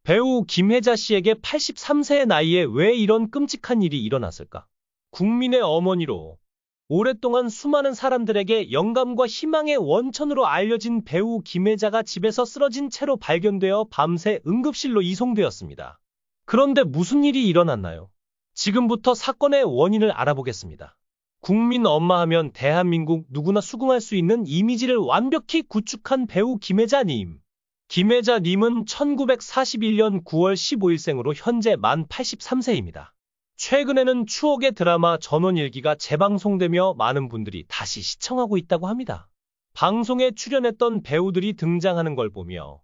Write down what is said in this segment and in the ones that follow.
배우 김혜자 씨에게 83세의 나이에 왜 이런 끔찍한 일이 일어났을까? 국민의 어머니로 오랫동안 수많은 사람들에게 영감과 희망의 원천으로 알려진 배우 김혜자가 집에서 쓰러진 채로 발견되어 밤새 응급실로 이송되었습니다. 그런데 무슨 일이 일어났나요? 지금부터 사건의 원인을 알아보겠습니다. 국민 엄마 하면 대한민국 누구나 수긍할 수 있는 이미지를 완벽히 구축한 배우 김혜자님. 김혜자님은 1941년 9월 15일생으로 현재 만 83세입니다. 최근에는 추억의 드라마 전원일기가 재방송되며 많은 분들이 다시 시청하고 있다고 합니다. 방송에 출연했던 배우들이 등장하는 걸 보며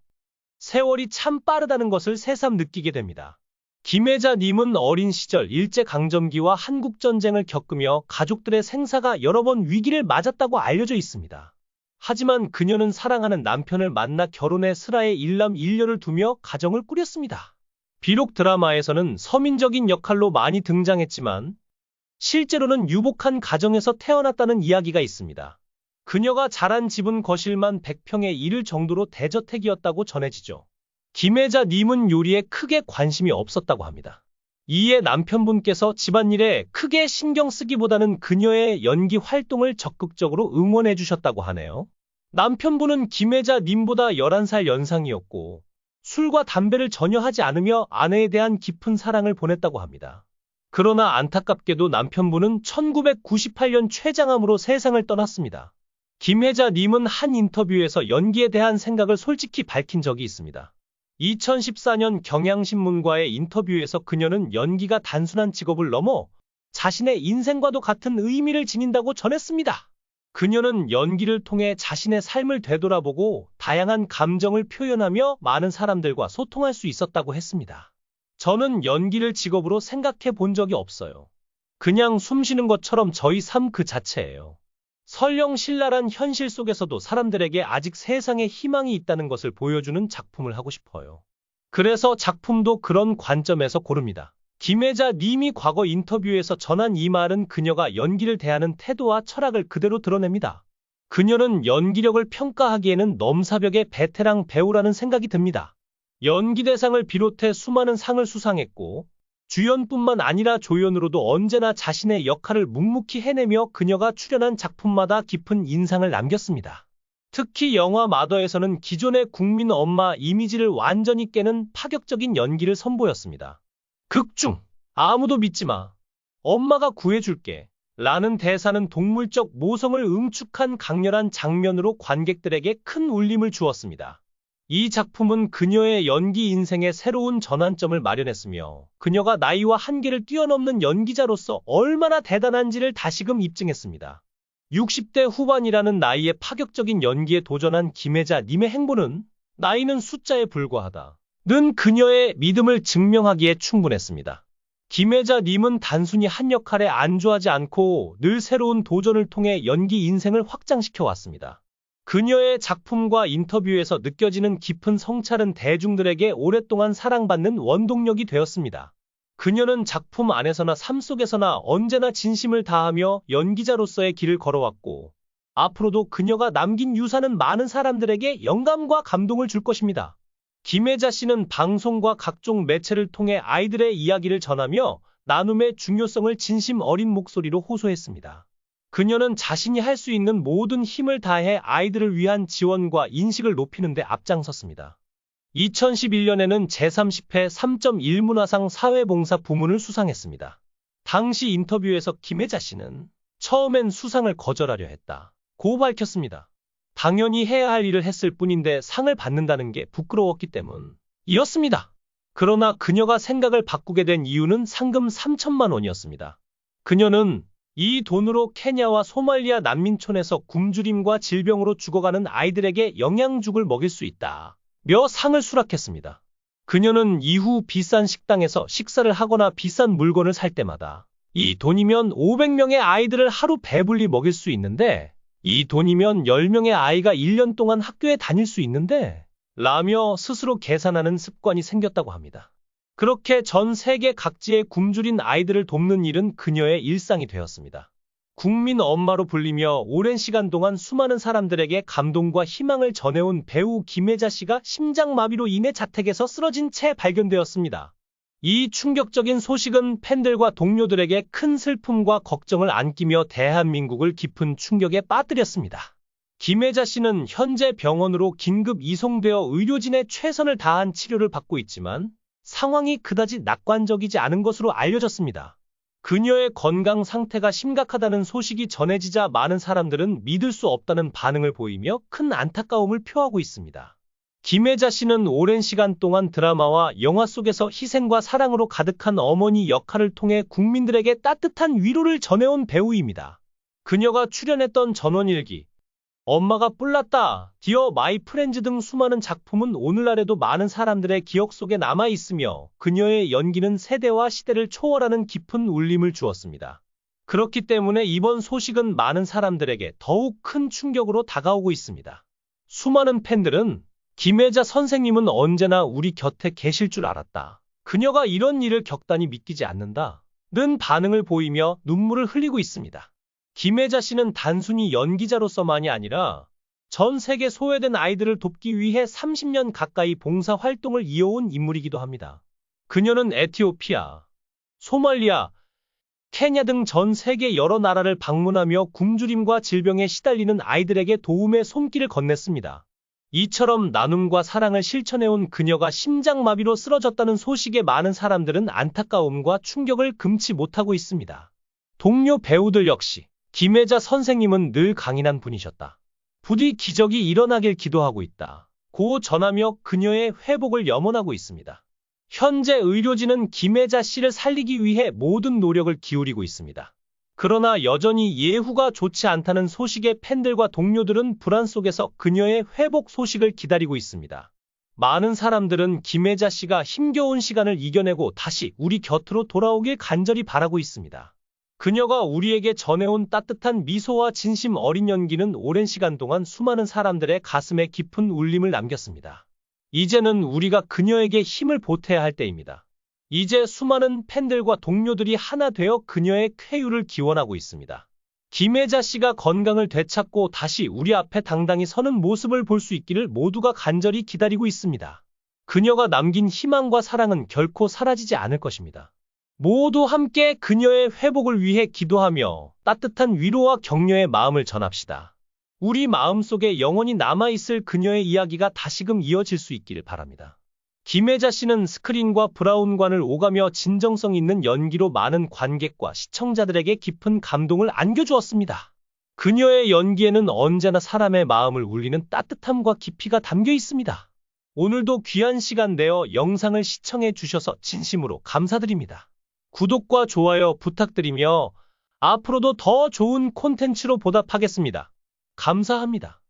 세월이 참 빠르다는 것을 새삼 느끼게 됩니다. 김혜자님은 어린 시절 일제강점기와 한국전쟁을 겪으며 가족들의 생사가 여러 번 위기를 맞았다고 알려져 있습니다. 하지만 그녀는 사랑하는 남편을 만나 결혼해 슬하에 일남 일녀를 두며 가정을 꾸렸습니다. 비록 드라마에서는 서민적인 역할로 많이 등장했지만 실제로는 유복한 가정에서 태어났다는 이야기가 있습니다. 그녀가 자란 집은 거실만 100평에 이를 정도로 대저택이었다고 전해지죠. 김혜자님은 요리에 크게 관심이 없었다고 합니다. 이에 남편분께서 집안일에 크게 신경 쓰기보다는 그녀의 연기 활동을 적극적으로 응원해 주셨다고 하네요. 남편분은 김혜자님보다 11살 연상이었고 술과 담배를 전혀 하지 않으며 아내에 대한 깊은 사랑을 보냈다고 합니다. 그러나 안타깝게도 남편분은 1998년 췌장암으로 세상을 떠났습니다. 김혜자님은 한 인터뷰에서 연기에 대한 생각을 솔직히 밝힌 적이 있습니다. 2014년 경향신문과의 인터뷰에서 그녀는 연기가 단순한 직업을 넘어 자신의 인생과도 같은 의미를 지닌다고 전했습니다. 그녀는 연기를 통해 자신의 삶을 되돌아보고 다양한 감정을 표현하며 많은 사람들과 소통할 수 있었다고 했습니다. 저는 연기를 직업으로 생각해 본 적이 없어요. 그냥 숨 쉬는 것처럼 저희 삶 그 자체예요. 설령실랄한 현실 속에서도 사람들에게 아직 세상에 희망이 있다는 것을 보여주는 작품을 하고 싶어요. 그래서 작품도 그런 관점에서 고릅니다. 김혜자님이 과거 인터뷰에서 전한 이 말은 그녀가 연기를 대하는 태도와 철학을 그대로 드러냅니다. 그녀는 연기력을 평가하기에는 넘사벽의 베테랑 배우라는 생각이 듭니다. 연기대상을 비롯해 수많은 상을 수상했고 주연뿐만 아니라 조연으로도 언제나 자신의 역할을 묵묵히 해내며 그녀가 출연한 작품마다 깊은 인상을 남겼습니다. 특히 영화 마더에서는 기존의 국민 엄마 이미지를 완전히 깨는 파격적인 연기를 선보였습니다. 극중 아무도 믿지 마. 엄마가 구해줄게. 라는 대사는 동물적 모성을 응축한 강렬한 장면으로 관객들에게 큰 울림을 주었습니다. 이 작품은 그녀의 연기 인생에 새로운 전환점을 마련했으며 그녀가 나이와 한계를 뛰어넘는 연기자로서 얼마나 대단한지를 다시금 입증했습니다. 60대 후반이라는 나이에 파격적인 연기에 도전한 김혜자님의 행보는 나이는 숫자에 불과하다 는 그녀의 믿음을 증명하기에 충분했습니다. 김혜자님은 단순히 한 역할에 안주하지 않고 늘 새로운 도전을 통해 연기 인생을 확장시켜 왔습니다. 그녀의 작품과 인터뷰에서 느껴지는 깊은 성찰은 대중들에게 오랫동안 사랑받는 원동력이 되었습니다. 그녀는 작품 안에서나 삶 속에서나 언제나 진심을 다하며 연기자로서의 길을 걸어왔고 앞으로도 그녀가 남긴 유산은 많은 사람들에게 영감과 감동을 줄 것입니다. 김혜자 씨는 방송과 각종 매체를 통해 아이들의 이야기를 전하며 나눔의 중요성을 진심 어린 목소리로 호소했습니다. 그녀는 자신이 할 수 있는 모든 힘을 다해 아이들을 위한 지원과 인식을 높이는 데 앞장섰습니다. 2011년에는 제30회 3.1 문화상 사회봉사 부문을 수상했습니다. 당시 인터뷰에서 김혜자 씨는 처음엔 수상을 거절하려 했다고 밝혔습니다. 당연히 해야 할 일을 했을 뿐인데 상을 받는다는 게 부끄러웠기 때문이었습니다. 그러나 그녀가 생각을 바꾸게 된 이유는 상금 3천만 원이었습니다. 그녀는 이 돈으로 케냐와 소말리아 난민촌에서 굶주림과 질병으로 죽어가는 아이들에게 영양죽을 먹일 수 있다며 상을 수락했습니다. 그녀는 이후 비싼 식당에서 식사를 하거나 비싼 물건을 살 때마다 이 돈이면 500명의 아이들을 하루 배불리 먹일 수 있는데 이 돈이면 10명의 아이가 1년 동안 학교에 다닐 수 있는데 라며 스스로 계산하는 습관이 생겼다고 합니다. 그렇게 전 세계 각지의 굶주린 아이들을 돕는 일은 그녀의 일상이 되었습니다. 국민 엄마로 불리며 오랜 시간 동안 수많은 사람들에게 감동과 희망을 전해온 배우 김혜자 씨가 심장마비로 인해 자택에서 쓰러진 채 발견되었습니다. 이 충격적인 소식은 팬들과 동료들에게 큰 슬픔과 걱정을 안기며 대한민국을 깊은 충격에 빠뜨렸습니다. 김혜자 씨는 현재 병원으로 긴급 이송되어 의료진의 최선을 다한 치료를 받고 있지만 상황이 그다지 낙관적이지 않은 것으로 알려졌습니다. 그녀의 건강 상태가 심각하다는 소식이 전해지자 많은 사람들은 믿을 수 없다는 반응을 보이며 큰 안타까움을 표하고 있습니다. 김혜자 씨는 오랜 시간 동안 드라마와 영화 속에서 희생과 사랑으로 가득한 어머니 역할을 통해 국민들에게 따뜻한 위로를 전해온 배우입니다. 그녀가 출연했던 전원일기, 엄마가 뿔났다, 디어 마이 프렌즈 등 수많은 작품은 오늘날에도 많은 사람들의 기억 속에 남아있으며 그녀의 연기는 세대와 시대를 초월하는 깊은 울림을 주었습니다. 그렇기 때문에 이번 소식은 많은 사람들에게 더욱 큰 충격으로 다가오고 있습니다. 수많은 팬들은 김혜자 선생님은 언제나 우리 곁에 계실 줄 알았다. 그녀가 이런 일을 겪다니 믿기지 않는다. 는 반응을 보이며 눈물을 흘리고 있습니다. 김혜자 씨는 단순히 연기자로서만이 아니라 전 세계 소외된 아이들을 돕기 위해 30년 가까이 봉사 활동을 이어온 인물이기도 합니다. 그녀는 에티오피아, 소말리아, 케냐 등 전 세계 여러 나라를 방문하며 굶주림과 질병에 시달리는 아이들에게 도움의 손길을 건넸습니다. 이처럼 나눔과 사랑을 실천해온 그녀가 심장마비로 쓰러졌다는 소식에 많은 사람들은 안타까움과 충격을 금치 못하고 있습니다. 동료 배우들 역시 김혜자 선생님은 늘 강인한 분이셨다. 부디 기적이 일어나길 기도하고 있다. 고 전하며 그녀의 회복을 염원하고 있습니다. 현재 의료진은 김혜자 씨를 살리기 위해 모든 노력을 기울이고 있습니다. 그러나 여전히 예후가 좋지 않다는 소식에 팬들과 동료들은 불안 속에서 그녀의 회복 소식을 기다리고 있습니다. 많은 사람들은 김혜자 씨가 힘겨운 시간을 이겨내고 다시 우리 곁으로 돌아오길 간절히 바라고 있습니다. 그녀가 우리에게 전해온 따뜻한 미소와 진심 어린 연기는 오랜 시간 동안 수많은 사람들의 가슴에 깊은 울림을 남겼습니다. 이제는 우리가 그녀에게 힘을 보태야 할 때입니다. 이제 수많은 팬들과 동료들이 하나 되어 그녀의 쾌유를 기원하고 있습니다. 김혜자 씨가 건강을 되찾고 다시 우리 앞에 당당히 서는 모습을 볼 수 있기를 모두가 간절히 기다리고 있습니다. 그녀가 남긴 희망과 사랑은 결코 사라지지 않을 것입니다. 모두 함께 그녀의 회복을 위해 기도하며 따뜻한 위로와 격려의 마음을 전합시다. 우리 마음속에 영원히 남아있을 그녀의 이야기가 다시금 이어질 수 있기를 바랍니다. 김혜자 씨는 스크린과 브라운관을 오가며 진정성 있는 연기로 많은 관객과 시청자들에게 깊은 감동을 안겨주었습니다. 그녀의 연기에는 언제나 사람의 마음을 울리는 따뜻함과 깊이가 담겨 있습니다. 오늘도 귀한 시간 내어 영상을 시청해 주셔서 진심으로 감사드립니다. 구독과 좋아요 부탁드리며 앞으로도 더 좋은 콘텐츠로 보답하겠습니다. 감사합니다.